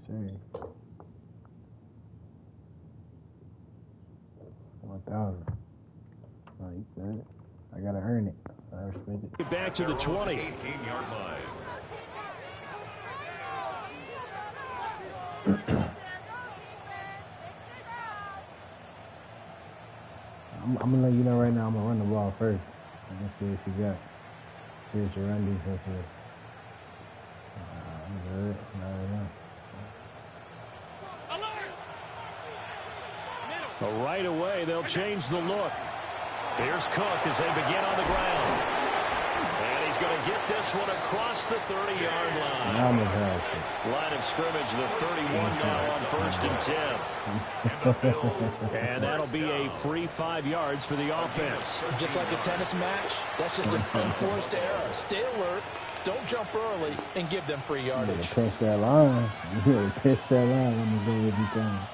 sir. 1,000. Oh, you good. I gotta earn it. I respect it. Get back to the 20. 18-yard line. I'm gonna let you know right now. I'm gonna run the ball first. I'm gonna see what you got. See what your run defense is. I'm good. Well, right away, they'll change the look. Here's Cook as they begin on the ground. And he's going to get this one across the 30-yard line. Line of scrimmage, the 31 now on 1st and 10. And that'll be a free 5 yards for the offense. Just like a tennis match, that's just an unforced error. Stay alert, don't jump early, and give them free yardage. You gotta catch that line. You gotta catch that line when you go with your time.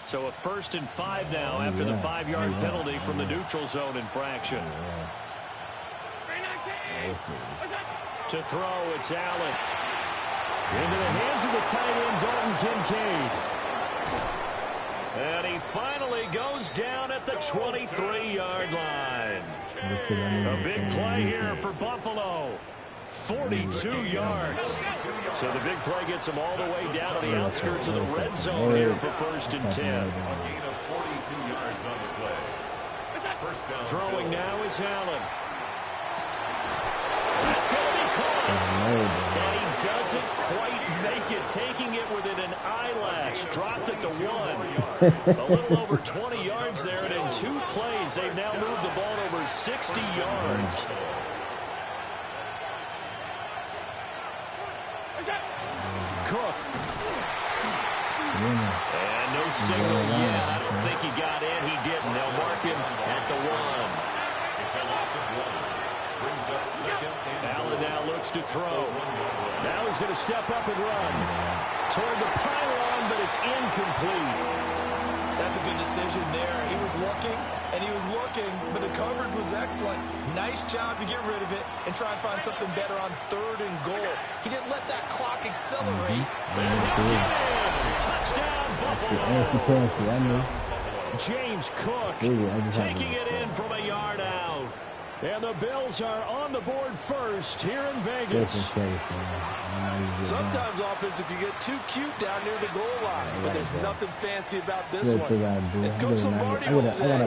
So a 1st and 5 now after the 5-yard penalty from the neutral zone infraction. To throw, it's Allen. Into the hands of the tight end, Dalton Kincaid. And he finally goes down at the 23-yard line. A big play here for Buffalo. 42 yards. So the big play gets him all the way down to the outskirts of the red zone here for 1st and 10. A gain of 42 yards on the play. First down. Throwing now is Allen. That's going to be caught. And he doesn't quite make it, taking it within an eyelash. Dropped at the 1. A little over 20 yards there, and in 2 plays, they've now moved the ball over 60 yards. Cook. And no signal yet. I don't think he got in. He didn't. They'll mark him at the 1. It's a loss of 1. Brings up 2nd. Allen now looks to throw. Now he's going to step up and run. Toward the pylon, but it's incomplete. That's a good decision there. He was looking, and he was looking, but the coverage was excellent. Nice job to get rid of it and try and find something better on 3rd and goal. He didn't let that clock accelerate. Touchdown, Buffalo. James Cook taking it in from a yard out. And the Bills are on the board first here in Vegas. Sometimes offense can get too cute down near the goal line, but there's nothing fancy about this one. As Coach Lombardi would say,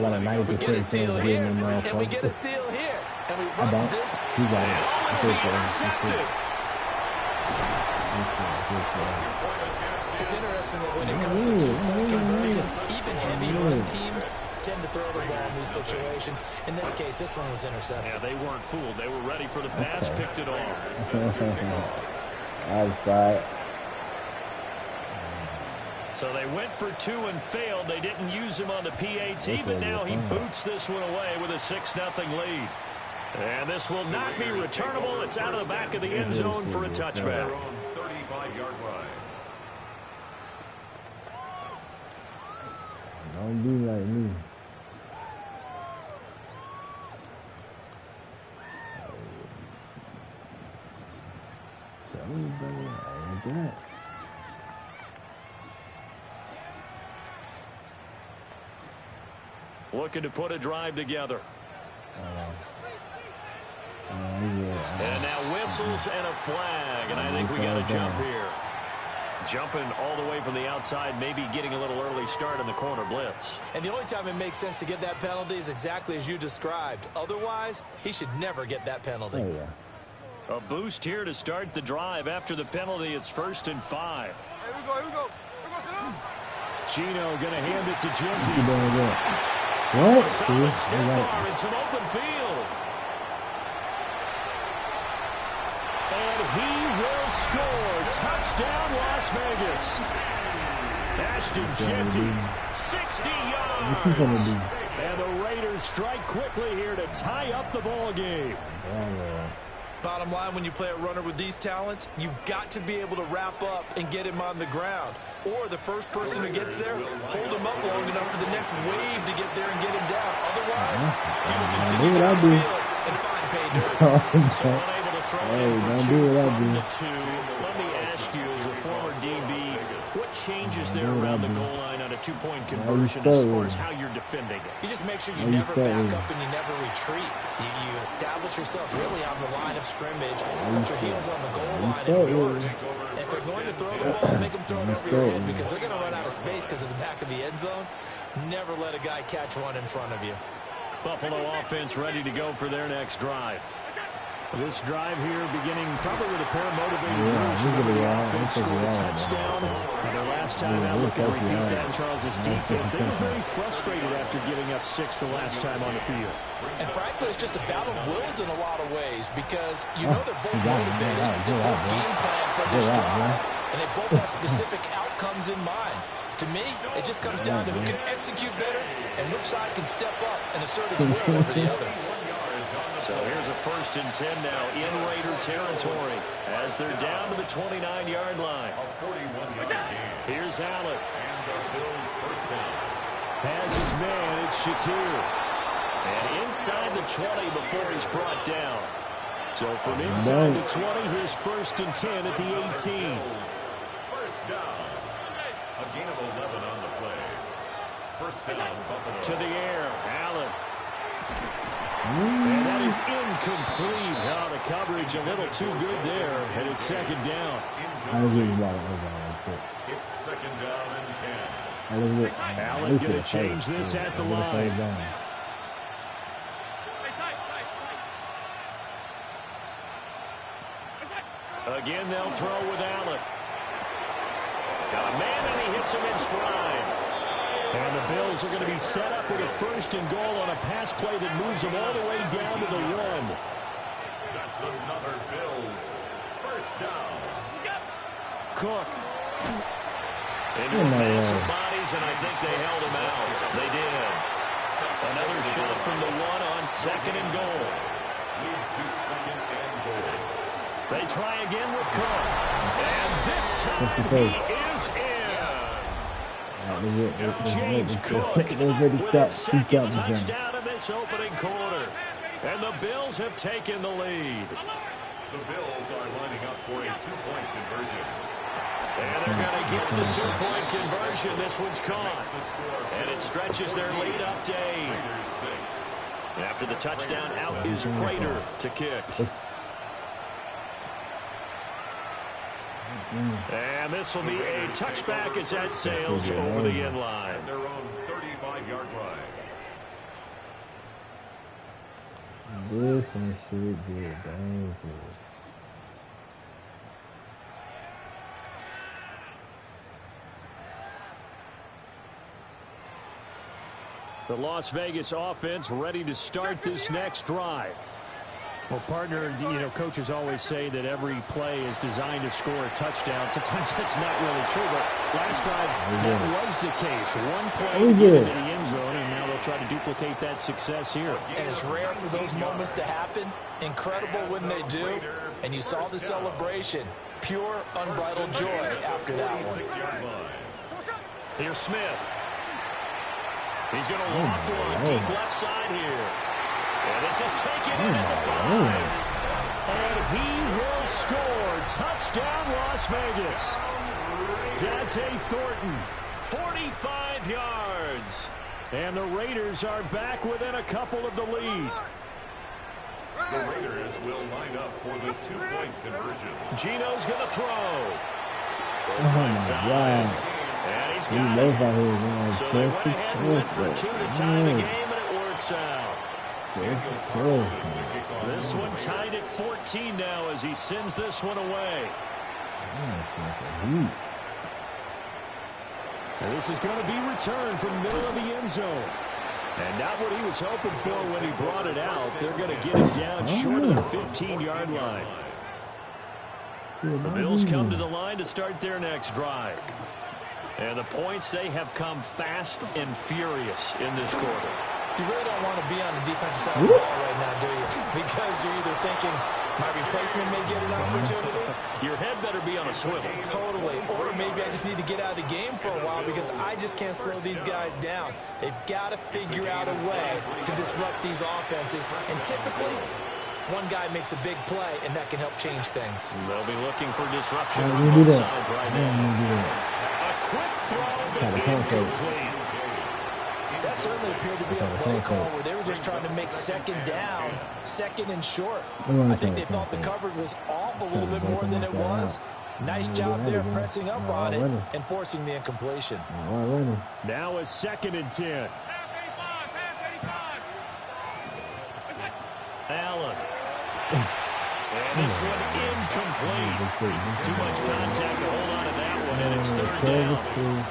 we get a seal here, and we get a seal here, and we run this. He got it. Intercepted. It's interesting that when it comes to 2-point conversions, even heavy running teams tend to throw the ball in these situations. In this case, this one was intercepted. Yeah, they weren't fooled. They were ready for the pass, picked it off. Outside. So they went for 2 and failed. They didn't use him on the PAT, but now he boots this one away with a 6-0 lead. And this will not be returnable. It's out of the back of the end zone for a touchback. 35-yard line. Don't be like me. Looking to put a drive together. And now whistles and a flag, and I think we got a jump here. Jumping all the way from the outside, maybe getting a little early start in the corner blitz. And the only time it makes sense to get that penalty is exactly as you described. Otherwise, he should never get that penalty. A boost here to start the drive. After the penalty, it's 1st and 5. Here we go, here we go. Gino going to hand it to Genty. What? Solid step far in some open field. And he will score. Touchdown, Las Vegas. Ashton Genty, 60 yards. And the Raiders strike quickly here to tie up the ball game. Bottom line, when you play a runner with these talents, you've got to be able to wrap up and get him on the ground. Or the first person who gets there, hold him up long enough for the next wave to get there and get him down. Otherwise, he will continue to field and find pay dirt. So unable to throwing in for two from the 2. Let me ask you, as a former DB, what changes there around the goal line on a 2-point conversion as far as how you're defending it? You just make sure you never back up and you never retreat. You establish yourself really on the line of scrimmage, put your heels on the goal line and yours. And if they're going to throw the ball, make them throw it over your head because they're going to run out of space because of the back of the end zone. Never let a guy catch one in front of you. Buffalo offense ready to go for their next drive. This drive here beginning probably with a pair of motivated the offense scored a touchdown. And the last time out, looking to repeat that in Charles' defense, they were very frustrated after giving up 6 the last time on the field. And frankly, it's just a battle of wills in a lot of ways because you know they're both motivated, they both game plan for this drive, and they both have specific outcomes in mind. To me, it just comes down to who can execute better and which side can step up and assert its will over the other. So here's a 1st and 10 now in Raider territory as they're down to the 29-yard line. Here's Allen. Has his man, it's Shakir. And inside the 20 before he's brought down. So from inside the 20, here's 1st and 10 at the 18. First down. A gain of 11 on the play. First down, Buffalo. To the air, Allen. And that is incomplete. Oh, the coverage a little too good there, and it's 2nd down. It's 2nd down and 10. Allen going to change this at the line. Again, they'll throw with Allen. Got a man, and he hits him in stride. And the Bills are going to be set up with a 1st and goal on a pass play that moves them all the way down to the 1. That's another Bills. First down. Cook. Into a mass of bodies, and I think they held him out. They did. Another shot from the 1 on 2nd and goal. Leads to 2nd and goal. They try again with Cook. And this time he is in. James Cook with his 2nd touchdown in this opening quarter. And the Bills have taken the lead. The Bills are lining up for a 2-point conversion. And they're going to get the 2-point conversion. This one's caught. And it stretches their lead up to 8. After the touchdown, out is Prater to kick. And this will be a touchback as that sails over the end line. At their own 35-yard line. This one should be dang good. The Las Vegas offense ready to start this next drive. Well, partner, coaches always say that every play is designed to score a touchdown. Sometimes that's not really true, but last time that was the case. One play to get into the end zone, and now they'll try to duplicate that success here. And it's rare for those moments to happen. Incredible when they do. And you saw the celebration. Pure, unbridled joy after that one. Here's Smith. He's going to loft one deep left side here. And this is taken in at the 5. And he will score. Touchdown, Las Vegas. Dante Thornton, 45 yards. And the Raiders are back within a couple of the lead. The Raiders will line up for the 2-point conversion. Gino's going to throw. Oh, my God. And he's got it. So they went ahead and went for 2 to tie the game, and it works out. This one tied at 14 now as he sends this one away. And this is going to be returned from the middle of the end zone. And not what he was hoping for when he brought it out. They're going to get it down short of the 15-yard line. The Bills come to the line to start their next drive. And the points, they have come fast and furious in this quarter. You really don't want to be on the defensive side of the ball right now, do you? Because you're either thinking, my replacement may get an opportunity. Your head better be on a swivel. Totally. Or maybe I just need to get out of the game for a while because I just can't slow these guys down. They've got to figure out a way to disrupt these offenses. And typically, One guy makes a big play, and that can help change things. They'll be looking for disruption on both sides right now. A quick throw, but incomplete. That certainly appeared to be a play call where they were just trying to make second down, second and short. I think they thought the coverage was off a little bit more than it was. Nice job there pressing up on it and forcing the incompletion. Now a 2nd and 10. Allen. And this one incomplete. Too much contact to hold on to that one, and it's 3rd down.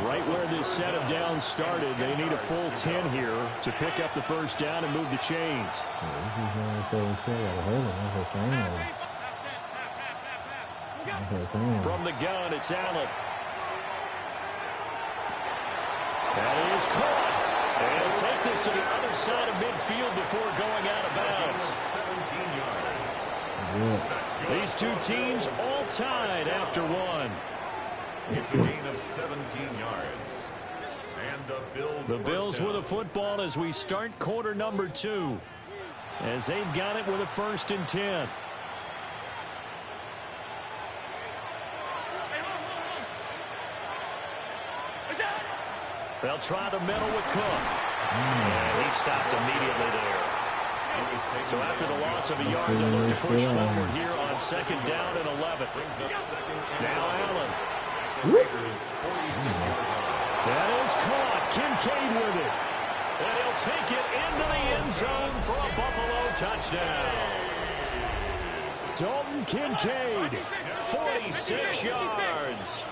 Right where this set of downs started, they need a full 10 here to pick up the 1st down and move the chains. From the gun, it's Allen. That is caught. And he'll take this to the other side of midfield before going out of bounds. 17 yards. These two teams all tied after one. It's a gain of 17 yards. And the Bills with a football as we start quarter number 2. As they've got it with a 1st and 10. They'll try the middle with Cook. And he stopped immediately there. So after the loss of a yard, they'll look to push forward here on 2nd down and 11. Now Allen. That is caught. Kincaid with it. And he'll take it into the end zone for a Buffalo touchdown. Dalton Kincaid, 46 yards.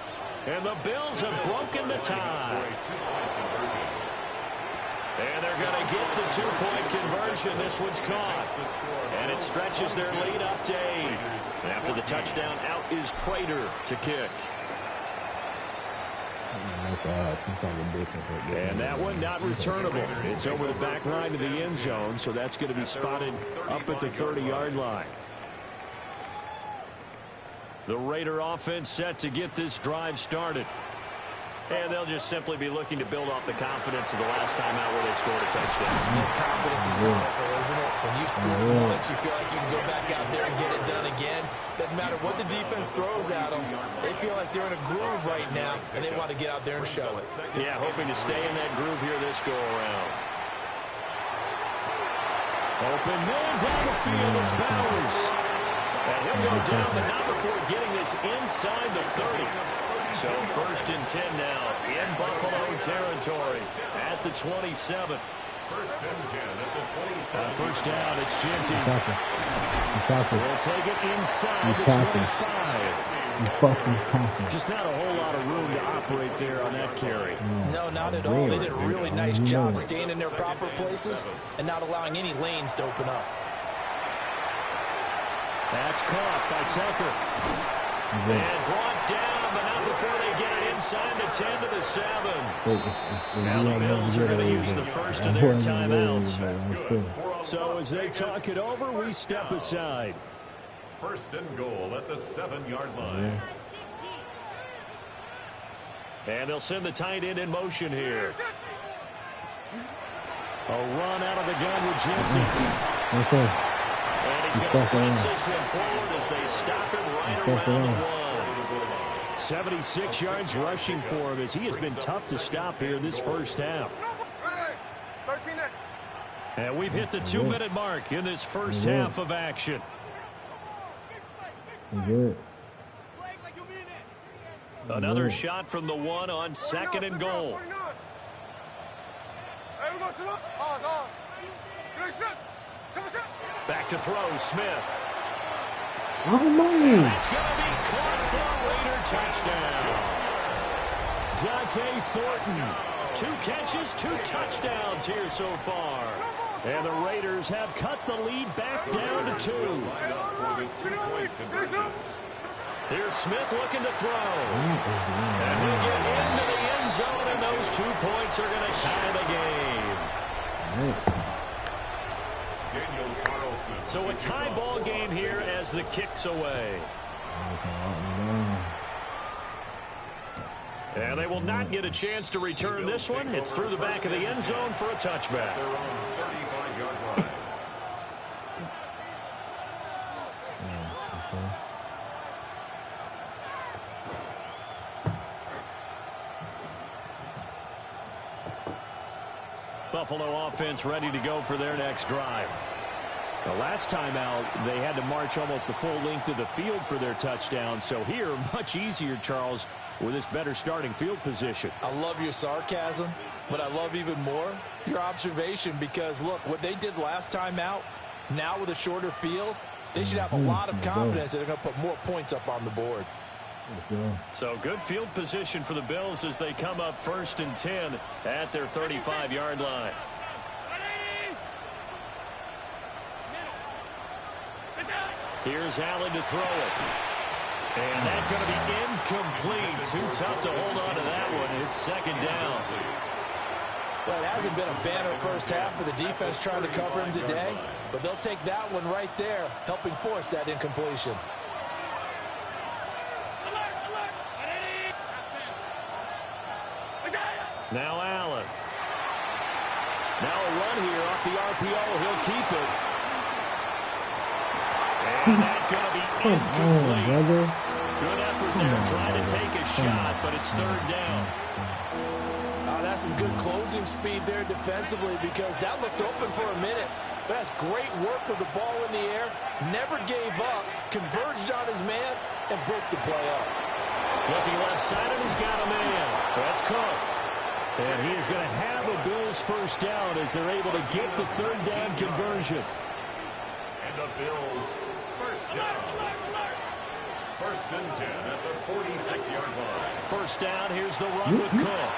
And the Bills have broken the tie. And they're going to get the 2-point conversion. This one's caught. And it stretches their lead up to 8. And after the touchdown, out is Prater to kick. And that one not returnable. It's over the back line of the end zone, so that's going to be spotted up at the 30-yard line. The Raider offense set to get this drive started. And they'll just simply be looking to build off the confidence of the last time out where they scored a touchdown. Confidence is powerful, isn't it? When you score once, you feel like you can go back out there and get it done again. Doesn't matter what the defense throws at them. They feel like they're in a groove right now, and they want to get out there and show it. Yeah, hoping to stay in that groove here this go-around. Open man down the field. It's Bowers. And he'll go down, but not before getting this inside the 30. So 1st and 10 now in Buffalo territory at the 27. 1st and 10 at the 27. First down, it's Genty. We'll take it inside the 25. Just not a whole lot of room to operate there on that carry. No, not at all. They did a really nice job staying in their proper places and not allowing any lanes to open up. That's caught by Tucker. And brought down, but not before they get it inside the 10 to the 7. Now the Bills are going to use the first of their timeouts. So as they talk it over, we step aside. 1st and goal at the 7-yard line. And they'll send the tight end in motion here. A run out of the gun with Genty. And he's going to press this one forward as they stop him right around the 1. 76 yards rushing for him as he has been tough to stop here this first half. And we've hit the 2-minute mark in this first half of action. Another shot from the 1 on 2nd and goal. Back to throw, Smith. It's going to be caught for a Raider touchdown. Dante Thornton, 2 catches, 2 touchdowns here so far. And the Raiders have cut the lead back down to 2. Here's Smith looking to throw. And he'll get into the end zone, and those 2 points are going to tie the game. So a tie ball game here as the kick's away. And they will not get a chance to return this one. It's through the back of the end zone for a touchback. Buffalo offense ready to go for their next drive. The last time out, they had to march almost the full length of the field for their touchdown. So here, much easier, Charles, with this better starting field position. I love your sarcasm, but I love even more your observation because, look, what they did last time out, now with a shorter field, they should have a lot of confidence that they're going to put more points up on the board. So good field position for the Bills as they come up 1st and 10 at their 35-yard line. Here's Allen to throw it. And that's going to be incomplete. Too tough to hold on to that one. It's 2nd down. Well, it hasn't been a banner first half for the defense trying to cover him today, but they'll take that one right there, helping force that incompletion. Now Allen. Now a run here off the RPO. He'll keep it. And that's going to be incomplete. Good effort there trying to take a shot, but it's 3rd down. That's some good closing speed there defensively because that looked open for a minute. But that's great work with the ball in the air. Never gave up, converged on his man, and broke the play up. Looking left side, and he's got a man. That's Cook. And he is going to have a Bills first down as they're able to get the 3rd down conversion. And the Bills first down. 1st and 10 at the 46-yard line. First down, here's the run with Cook.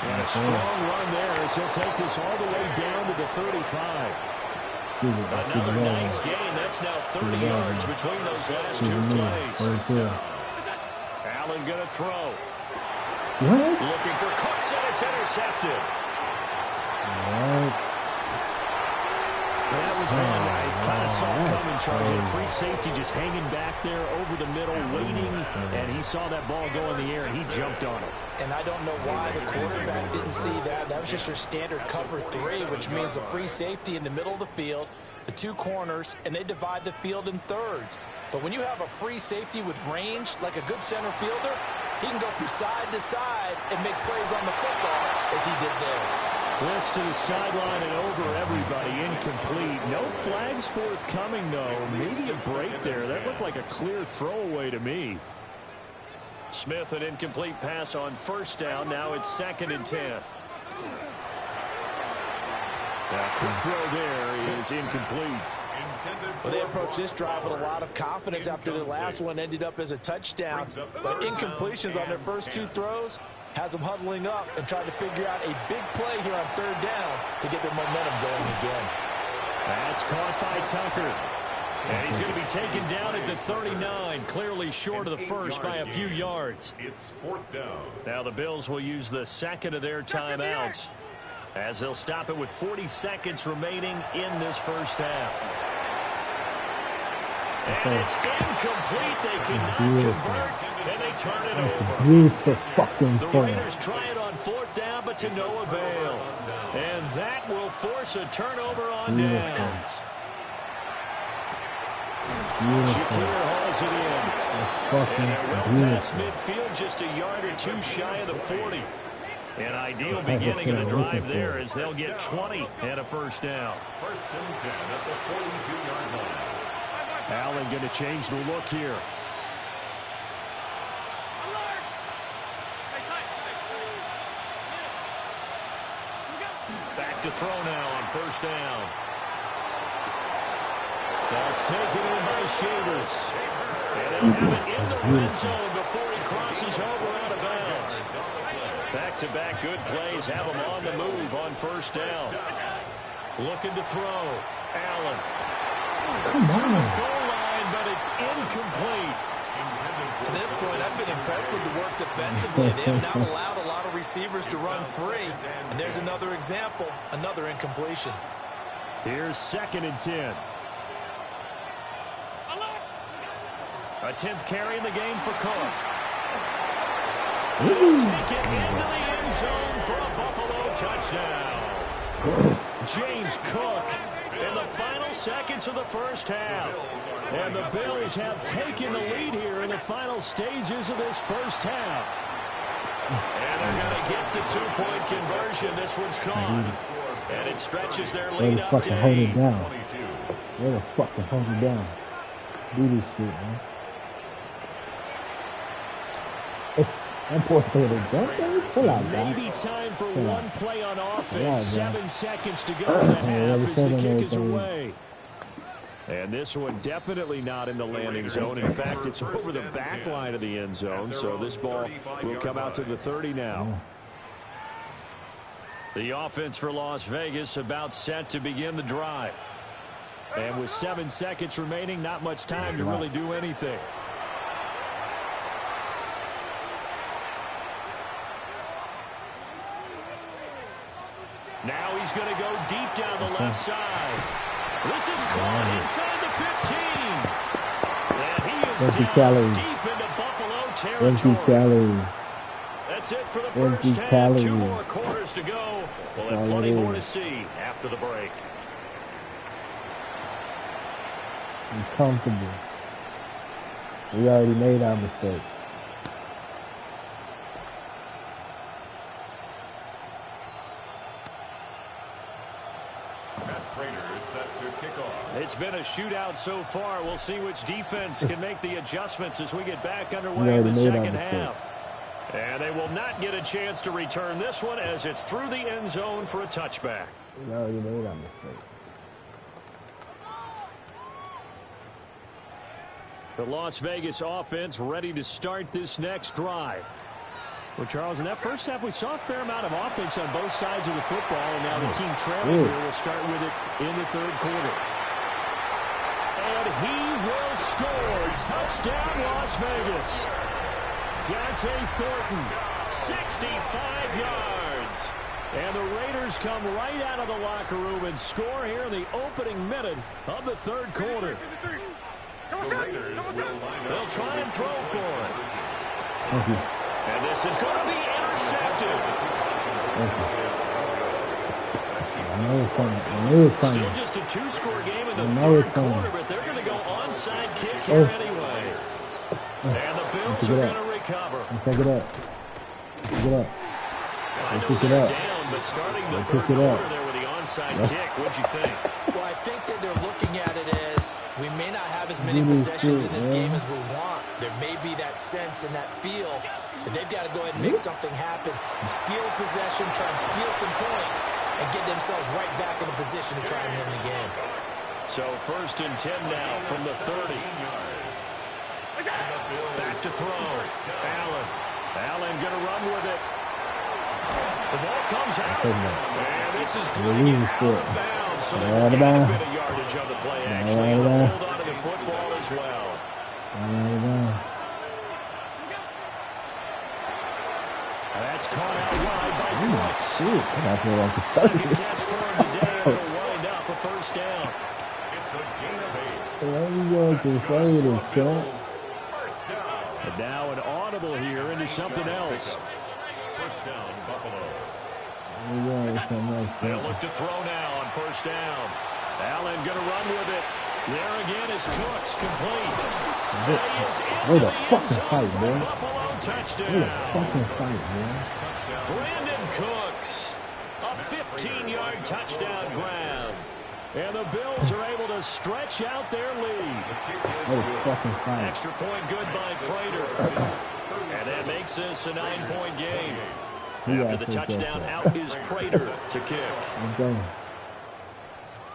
And a strong run there as he'll take this all the way down to the 35. Another nice gain. That's now 30 yards between those last 2 plays. Allen going to throw. Looking for Cooks, and it's intercepted. That was one I kind of saw coming, Charlie. Free safety just hanging back there over the middle, waiting, and he saw that ball go in the air, and he jumped on it. And I don't know why the quarterback didn't see that. That was just your standard cover 3, which means the free safety in the middle of the field, the 2 corners, and they divide the field in thirds. But when you have a free safety with range, like a good center fielder, he can go from side to side and make plays on the football as he did there. This to the sideline and over everybody. Incomplete. No flags forthcoming, though. Maybe a break there. That looked like a clear throwaway to me. Smith, an incomplete pass on 1st down. Now it's 2nd and 10. That quick throw there is incomplete. Well, they approached this drive with a lot of confidence after the last one ended up as a touchdown. But incompletions on their first 2 throws has them huddling up and trying to figure out a big play here on 3rd down to get their momentum going again. That's caught by Tucker. And he's going to be taken down at the 39, clearly short of the first by a few yards. It's 4th down. Now the Bills will use the 2nd of their timeouts as they'll stop it with 40 seconds remaining in this first half. And it's incomplete. They cannot convert, and they turn it over. Beautiful fucking The Raiders try it on 4th down, but to no avail. And that will force a turnover on downs. Shakir hauls it in. And they're well past midfield, just a yard or 2 shy of the 40. An ideal beginning of the drive there as they'll get 20 and a first down. 1st and 10 at the 42-yard line. Allen going to change the look here. Back to throw now on 1st down. That's taken in by Shavers. And they'll have it in the red zone before he crosses over out of bounds. Back-to-back good plays have him on the move on 1st down. Looking to throw. Allen. To the goal line, but it's incomplete. To this point, I've been impressed with the work defensively. They have not allowed a lot of receivers to run free. And there's another example, another incompletion. Here's 2nd and 10. A 10th carry in the game for Cook. He'll take it into the end zone for a Buffalo touchdown. James Cook in the final seconds of the first half. And the Bills have taken the lead here in the final stages of this first half. And they're going to get the two-point conversion. This one's caught. And it stretches their lead up to 8. Hold it down. Where the fuck to hold it down? Do this shit, man. That poor thing to jump. Pull out, guys. Maybe time for one play on offense. 7 seconds to go in the half as the kick is away. And this one definitely not in the landing zone. In fact, it's over the back line of the end zone. So this ball will come out to the 30 now. The offense for Las Vegas about set to begin the drive. And with 7 seconds remaining, not much time to really do anything. Now he's going to go deep down the left side. This is caught inside the 15. And he is down deep into Buffalo territory. That's it for the first half. 2 more quarters to go. We'll have plenty more to see after the break. He's comfortable. We already made our mistake. It's been a shootout so far. We'll see which defense can make the adjustments as we get back underway in the second half. And they will not get a chance to return this one as it's through the end zone for a touchback. We already made our mistake. The Las Vegas offense ready to start this next drive. Well, Charles, in that first half, we saw a fair amount of offense on both sides of the football, and now the team trailing here will start with it in the third quarter. And he will score. Touchdown, Las Vegas. Dante Thornton, 65 yards. And the Raiders come right out of the locker room and score here in the opening minute of the third quarter. They'll try and throw for it. And this is going to be intercepted. Still just a 2-score game in the third quarter, but they're going to go onside kick here anyway. And the Bills are going to recover. Pick it up. Pick it up. Pick it up. Down, but starting the third quarter there with the onside kick, what'd you think? Well, I think that they're looking at it as we may not have as many possessions in this game as we want. There may be that sense and that feel that they've got to go ahead and make something happen, steal possession, try and steal some points, and get themselves right back in a position to try and win the game. So 1st and 10 now from the 30. Back to throw. Allen going to run with it. The ball comes out. And this is going to get out of bounds. So they're going to get a bit of yardage on the play, actually. And they'll hold on to the football as well. That's caught out wide by Crooks. Second catch for him today, and it'll wind up a first down. It's a gain of 8. And now an audible here into something else. First down, Buffalo. They'll look to throw now on first down. Allen going to run with it. There again is Cooks, complete. Way to fucking fight, man. Buffalo touchdown. Way to fucking fight, man. Brandon Cooks, a 15-yard touchdown grab. And the Bills are able to stretch out their lead. Way to fucking fight. Extra point good by Prater. And that makes this a 9-point game. After the touchdown, out is Prater to kick.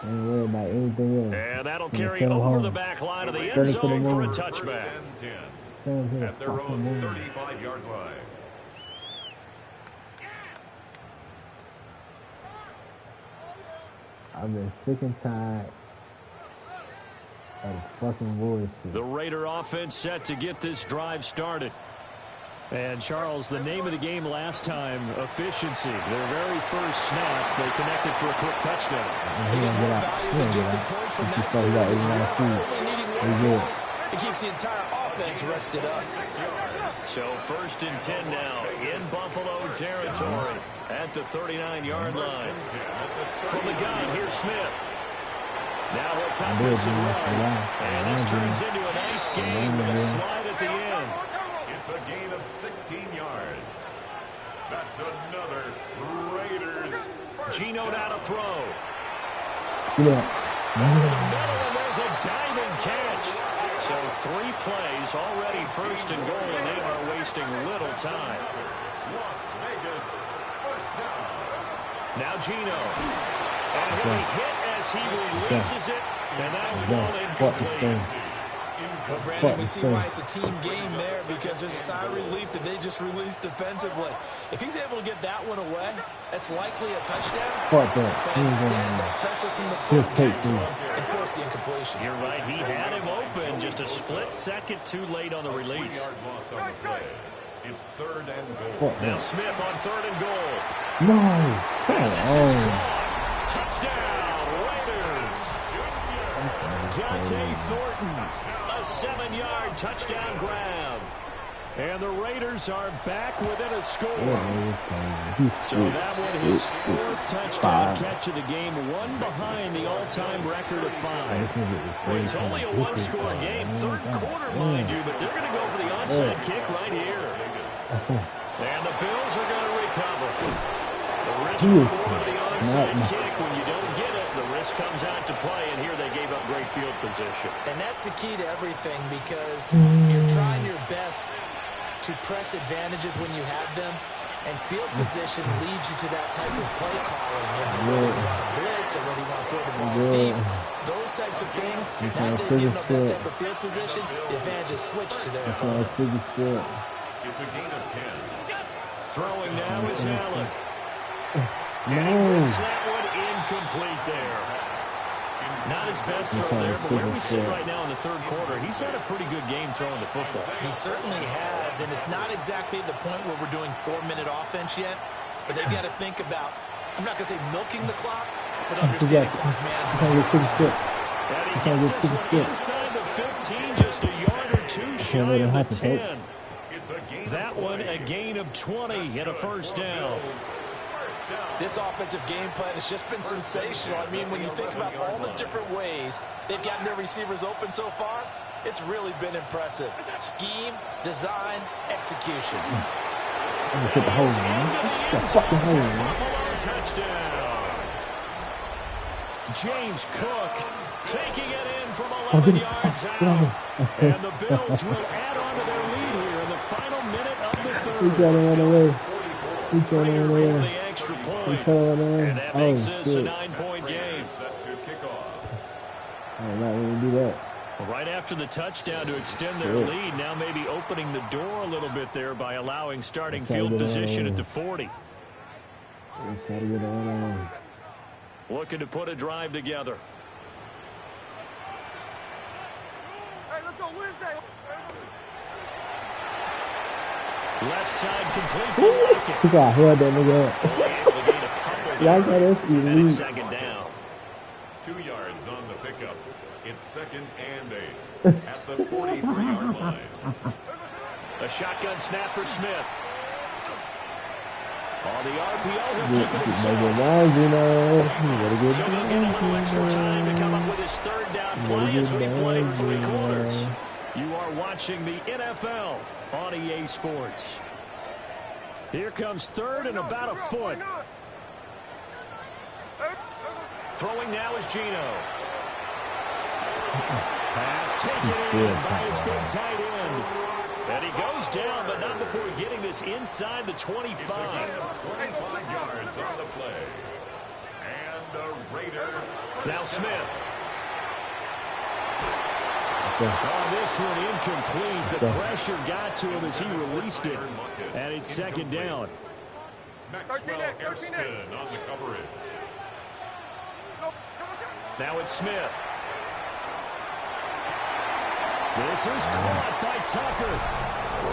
Ain't worried about anything else. And that'll carry over the back line of the end zone for a touchback. At their own 35-yard line. I've been sick and tired of the fucking bullshit. The Raider offense set to get this drive started. And, Charles, the name of the game last time, efficiency. Their very first snap, they connected for a quick touchdown. He didn't get out. He didn't get out. It keeps the entire offense rested up. So 1st and 10 now in Buffalo territory at the 39-yard line. From the gun, here's Smith. Now he'll tuck this and run. And this turns into a nice game with a slide at the end. It's a gain of 16 yards. That's another Raiders. Gino now to throw. Yeah. Over the middle, and there's a diving catch. So 3 plays already first and goal, and they are wasting little time. Las Vegas, first down. Now Gino. And he'll be hit as he releases it, and that will fall incomplete. Well, Brandon, we see why it's a team game there, because there's a sigh of relief that they just released defensively. If he's able to get that one away, that's likely a touchdown. But instead, that pressure from the front got to him and forced the incompletion. You're right. He had him open just a split second too late on the release. 3-yard loss on the play. It's 3rd and goal. Now Smith on 3rd and goal. No. This is caught. Touchdown, Raiders. Dante Thornton, a 7-yard touchdown grab. And the Raiders are back within a score. So that one his 4th touchdown catch of the game, one behind the all-time record of 5. Well, it's only a 1-score game, 3rd quarter, mind you, but they're going to go for the onside kick right here. And the Bills are going to recover. The risk for the onside kick, when you don't get it, the risk comes out to play, and here they gave up great field position. And that's the key to everything, because you're trying your best to press advantages when you have them, and field position leads you to that type of play calling. Whether you want to blitz or whether you want to throw the ball deep, those types of things, now they're giving up that type of field position, the advantage is switched to their opponent. It's a gain of 10. Throwing now is Allen. And he gets that one incomplete there. Not his best throw there, but where we sit right now in the 3rd quarter, he's had a pretty good game throwing the football. He certainly has, and it's not exactly the point where we're doing 4-minute offense yet, but they've got to think about, I'm not going to say milking the clock, but understanding clock management. And he gets this one inside the 15, just a yard or 2 shy of the 10. That one a gain of 20 and a first down. This offensive game plan has just been sensational. I mean, when you think about all the different ways they've gotten their receivers open so far, it's really been impressive. Scheme, design, execution. Hit the hole, man. The fucking hole, man. Touchdown. James Cook taking it in from 11 yards out. And the Bills will add on to their lead here in the final minute of the 3rd. He got to run away. He got to run For away. the extra point. And that makes this a 9-point game. I'm not going to do that. Well, right after the touchdown to extend their lead, now maybe opening the door a little bit there by allowing starting field position at the 40. Looking to put a drive together. Hey, let's go Wednesday. Left side complete to Lockett. He got held that nigga. Y'all got us and it's 2nd down. 2 yards on the pickup. It's 2nd and 8 at the 43-yard line. A shotgun snap for Smith. On the RPO, he'll kick it himself. So he'll get a little extra time to come up with his 3rd down play as we played 3 quarters. You are watching the NFL on EA Sports. Here comes 3rd and about a foot. Throwing now is Gino. Pass taken in by his big tight end. And he goes down, but not before getting this inside the 25. It's a gain of 25 yards on the play. And the Raiders. Now Smith. Oh, this one incomplete. The pressure got to him as he released it. And it's 2nd down. Maxwell Erskine on the coverage. Now it's Smith. This is caught by Tucker.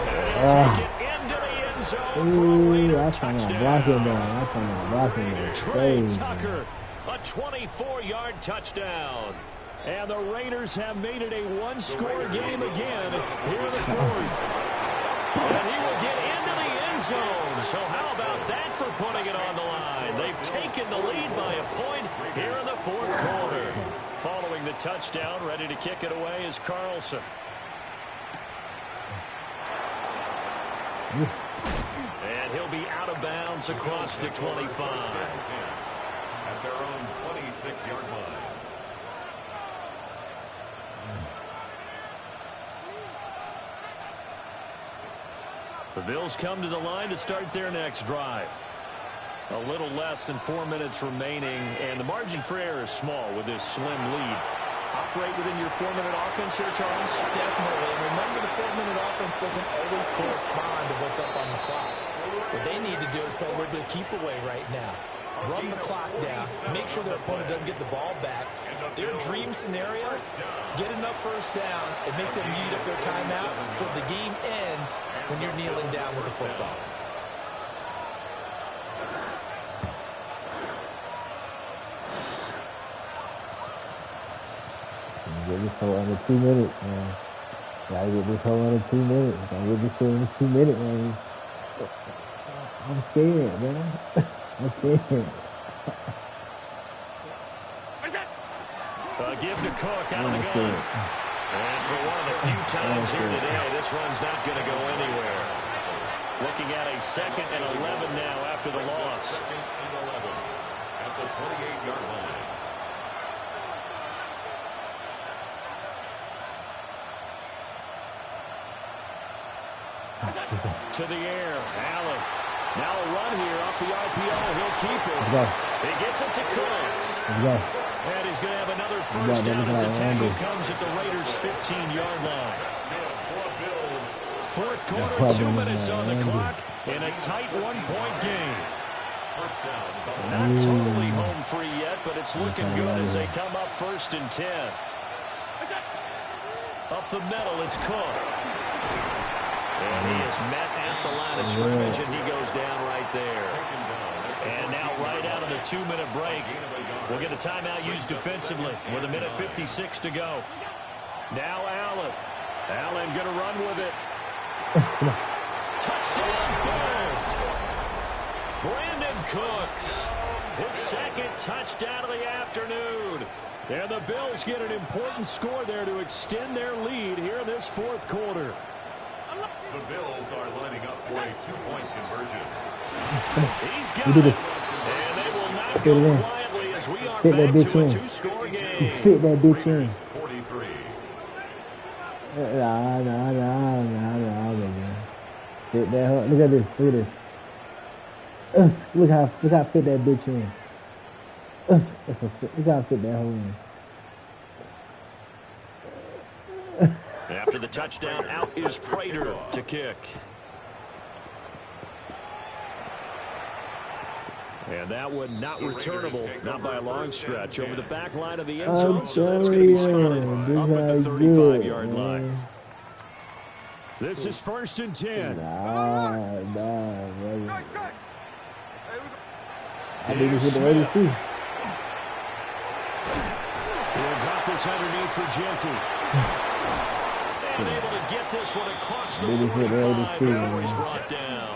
And he'll take it into the end zone for a Raider touchdown. Trey Tucker, a 24-yard touchdown. And the Raiders have made it a 1-score game again here in the 4th. And he will get into the end zone. So how about that for putting it on the line? They've taken the lead by a point here in the 4th quarter. Following a touchdown. Ready to kick it away is Carlson. And he'll be out of bounds across the 25. At their own 26-yard line. The Bills come to the line to start their next drive. A little less than 4 minutes remaining, and the margin for error is small with this slim lead. Operate within your 4-minute offense here, Charles? Definitely. And remember, the 4-minute offense doesn't always correspond to what's up on the clock. What they need to do is play a little bit of keep away right now. Run the clock down. Make sure their opponent doesn't get the ball back. Their dream scenario, get enough first downs and make them eat up their timeouts so the game ends when you're kneeling down with the football. Get this whole under 2 minutes, man. Gotta get this whole under 2 minutes. Gotta get this shit in 2 minutes, man. I'm scared, man. I'm scared. Give to Cook out of the gun. And for one of the few times here today, this run's not going to go anywhere. Looking at a 2nd and 11 now after the loss. 2nd and 11 at the 28-yard line. To the air, Allen. Now a run here off the RPO. He'll keep it. He gets it to Cooks. And he's going to have another first down as the tackle comes at the Raiders' 15-yard line. 4th quarter, 2 minutes on the clock in a tight 1-point game. Not totally home free yet, but it's looking good as they come up 1st and 10. Up the middle, it's Cook. And he is met at the line of scrimmage, and he goes down right there. And now right out of the 2-minute break, we'll get a timeout used defensively with 1:56 to go. Now Allen. Allen going to run with it. Touchdown, Bills. Brandon Cooks. His 2nd touchdown of the afternoon. And the Bills get an important score there to extend their lead here in this 4th quarter. The Bills are lining up for a 2-point conversion. He's got it. And they will not go quietly as we are back to a 2-score game. Fit that bitch in. 43. Nah, man. Fit that hoe. Look at this. Look at this. Look how fit that bitch in. Look how fit that hoe in. After the touchdown, out is Prater to kick. And that one not returnable, not by a long stretch. Over the back line of the end zone, so that's going to be spotted up at the 35-yard line. This is 1st and 10. Nah, brother. I think it's with the Raiders too. He'll drop this underneath for Genty. And able to get this one across the 45 before he's brought down.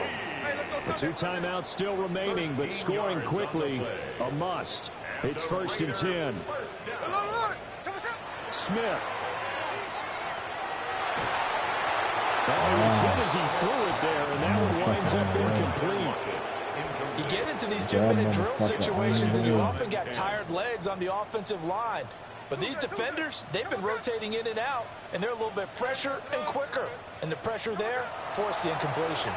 The 2 timeouts still remaining, but scoring quickly, a must. It's 1st and 10. Smith. Oh, he was hit as he threw it there, and that one winds up incomplete. You get into these 2-minute drill situations, and you often got tired legs on the offensive line. But these defenders, they've been rotating in and out, and they're a little bit fresher and quicker. And the pressure there forced the incompletion.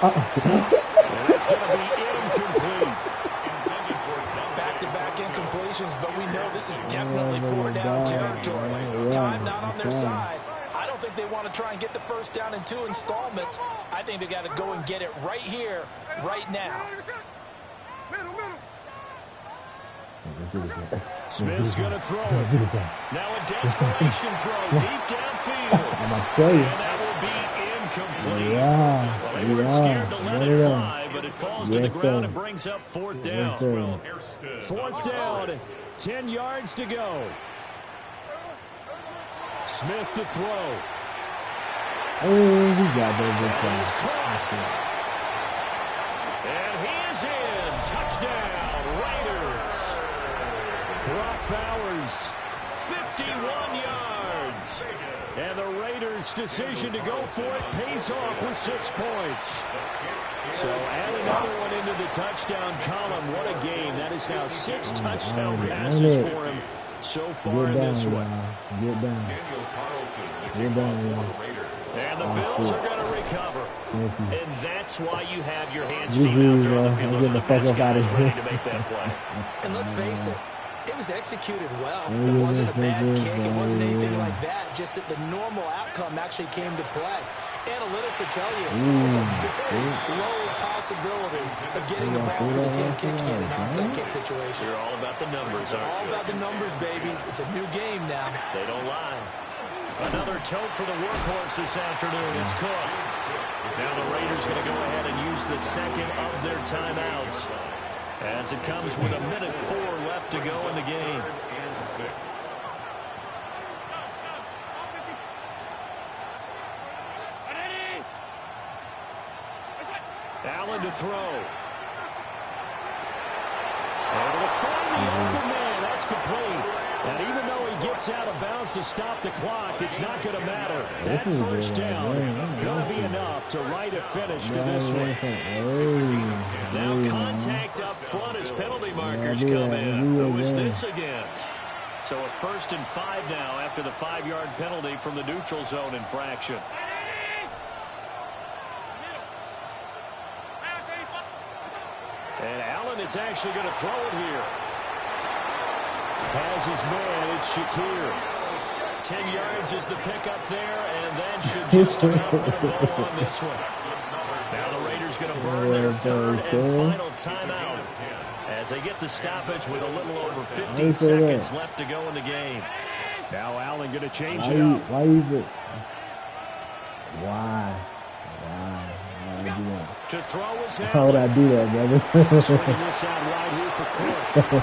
And that's going to be incomplete. Back-to-back incompletions, but we know this is definitely 4-down territory. Time not on their side. I don't think they want to try and get the first down in 2 installments. I think they got to go and get it right here, right now. Smith's going to throw it. Now a desperation throw deep downfield. And that will be incomplete. Well, they weren't scared to let it fly, but it falls to the ground and brings up 4th down. 4th down, 10 yards to go. Smith to throw. Oh, he got that good time. And he is in. Touchdown, Raiders. Brock Bowers, 51 yards. And the Raiders' decision to go for it pays off with 6 points. So add another one into the touchdown column. What a game. That is now 6 touchdown passes for him so far in this one. Get down. Get down. And the Bills are going to recover. And that's why you have your hands team out there on the field. Those are the best guys ready to make that play. And let's face it, it was executed well. It wasn't a bad kick. It wasn't anything like that. Just that the normal outcome actually came to play. Analytics will tell you it's a very low possibility of getting the ball for the team kicking in an onside kick situation. You're all about the numbers, aren't you? All about the numbers, baby. It's a new game now. They don't lie. Another tote for the workhorse this afternoon. It's Cook. Now the Raiders going to go ahead and use the second of their timeouts as it comes with 1:04 left to go in the game. Allen to throw. Able to find the open man. That's complete. And even though he gets out of bounds to stop the clock, it's not going to matter. That first down going to be enough to write a finish to this one. Now contact up front as penalty markers come in. Who is this against? So a 1st and 5 now after the 5-yard penalty from the neutral zone infraction. And Allen is actually going to throw it here. Has his man, it's Shakir. 10 yards is the pickup there, and that should just about put a bow on this one. Now the Raiders going to burn their 3rd and final timeout as they get the stoppage with a little over 50 seconds left to go in the game. Now Allen going to change it up. Why is it? Why? To throw his hand. How would I do that, brother? Swinging this out wide here for Cook.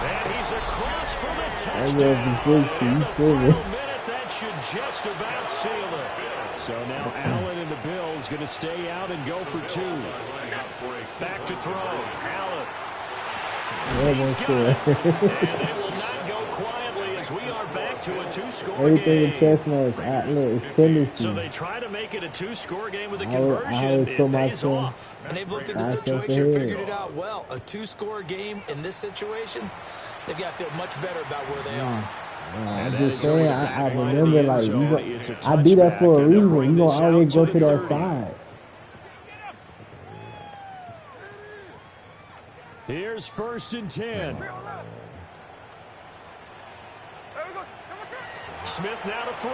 And he's across for the touchdown. In the final minute, that should just about seal it. So now Allen and the Bills going to stay out and go for 2. Back to throw. Allen. He's got it. And they will not go quietly as we are back to a 2-score Everything game. in chestnuts, it's tendency. So they try to make it a 2-score game with a conversion. It pays off. And they've looked at the situation, figured it out well. A 2-score game in this situation, they've got to feel much better about where they are. I'm just saying, I remember, like, I do that for a reason. You're going to always go to that side. Here's 1st and 10. Smith now to throw.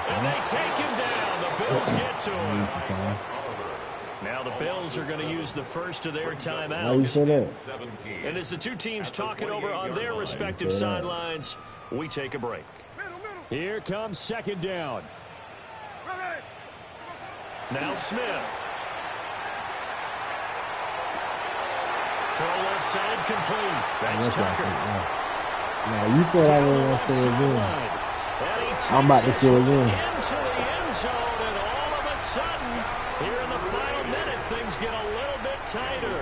And they take him down. The Bills get to him. Now the Bills are going to use the first of their timeouts. And as the two teams talk it over on their respective sidelines, we take a break. Here comes 2nd down. Now Smith. Throw left side complete. That's Tucker. Now you said I was going to say it again. I'm about to say it again. Into the end zone, and all of a sudden, here in the final minute, things get a little bit tighter.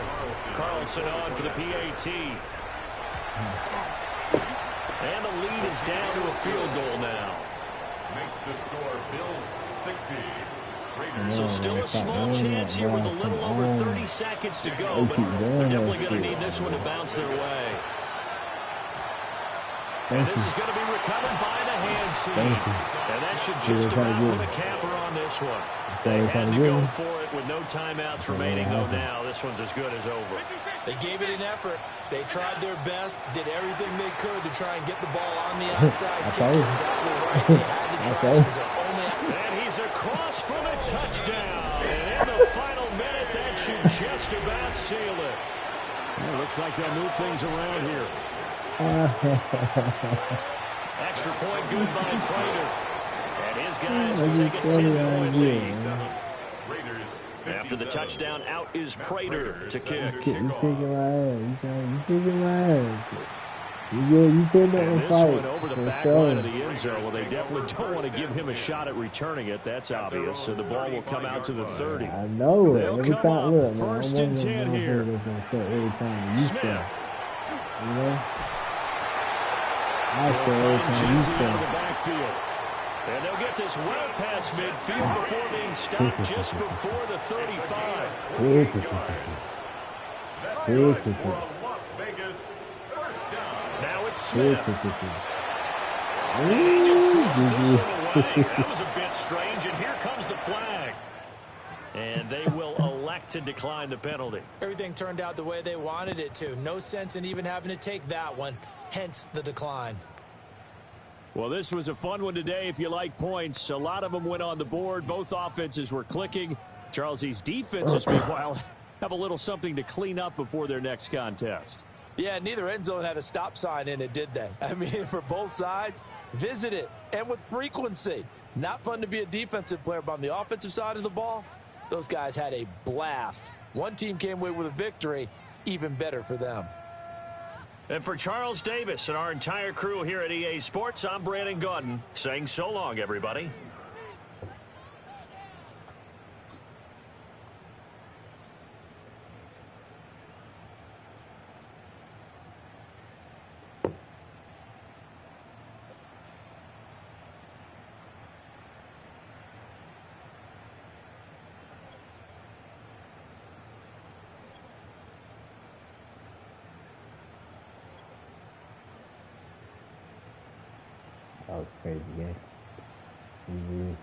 Carlson on for the PAT. And the lead is down to a field goal now. Makes the score Bills 60. So still a small chance here with a little over 30 seconds to go, but they're definitely going to need this one to bounce their way. And this is going to be recovered by the hands team. And that should just about put a capper on this one. They had to go for it with no timeouts remaining, though now this one's as good as over. They gave it an effort. They tried their best, did everything they could to try and get the ball on the outside kick. Exactly right. They had to try. It was their only. And he's across for the touchdown. And in the final minute, that should just about seal it. It looks like they'll move things around here. Extra point good by Prater. And his guys will take a 10-point lead. After the touchdown, out is Prater to kick. You couldn't And this fight. one over the back line of the end zone. Well, they definitely don't want to give him a shot at returning it. That's obvious. So the ball will come out to the 30. I know it. They'll Every come time, up look, man, first I'm and 10 here. Every time you Smith. You know? I say every time you Out of the backfield. And they'll get this well past midfield before being stopped just before the 35. That's good for a Las Vegas first down. Now it's Smith. And he just throws this one away. That was a bit strange, and here comes the flag. And they will elect to decline the penalty. Everything turned out the way they wanted it to. No sense in even having to take that one, hence the decline. Well, this was a fun one today if you like points. A lot of them went on the board. Both offenses were clicking. Charles, these defenses, meanwhile, have a little something to clean up before their next contest. Yeah, neither end zone had a stop sign in it, did they? I mean, for both sides, visit it, and with frequency. Not fun to be a defensive player, but on the offensive side of the ball, those guys had a blast. One team came away with a victory, even better for them. And for Charles Davis and our entire crew here at EA Sports, I'm Brandon Gaudin saying so long, everybody. That was crazy, guys.